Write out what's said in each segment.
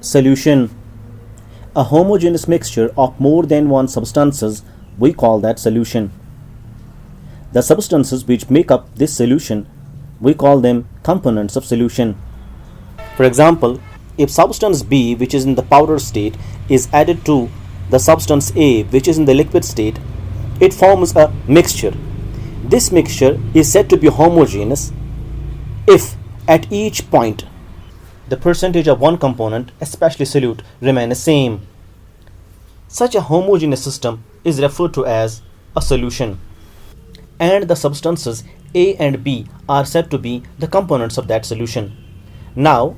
Solution. A homogeneous mixture of more than one substances, we call that solution. The substances which make up this solution, we call them components of solution. For example, if substance B, which is in the powder state, is added to the substance A, which is in the liquid state, it forms a mixture. This mixture is said to be homogeneous if at each point the percentage of one component, especially solute, remain the same. Such a homogeneous system is referred to as a solution, and the substances A and B are said to be the components of that solution. Now,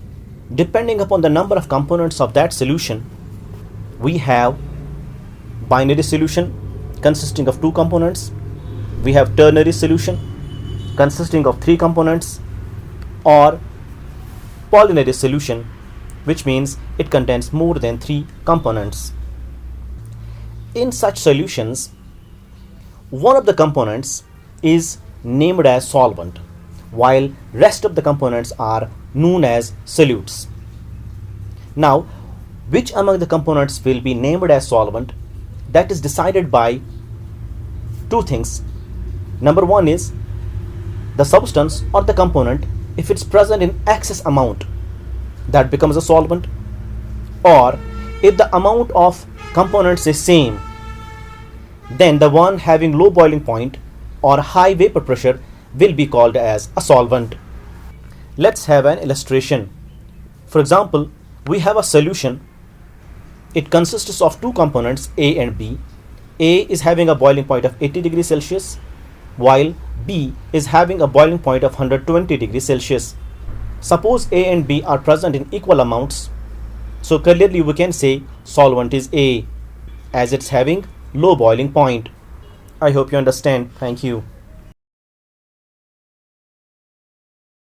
depending upon the number of components of that solution, we have binary solution consisting of two components, we have ternary solution consisting of three components, or polynary solution, which means it contains more than three components. In such solutions, one of the components is named as solvent, while rest of the components are known as solutes. Now, which among the components will be named as solvent, that is decided by two things. Number one is the substance or the component, if it's present in excess amount, that becomes a solvent, or if the amount of components is same, then the one having low boiling point or high vapor pressure will be called as a solvent. Let's have an illustration. For example, we have a solution. It consists of two components, A and B. A is having a boiling point of 80 degrees Celsius, while B is having a boiling point of 120 degrees Celsius. Suppose A and B are present in equal amounts, so clearly we can say solvent is A, as it's having low boiling point. I hope you understand. Thank you.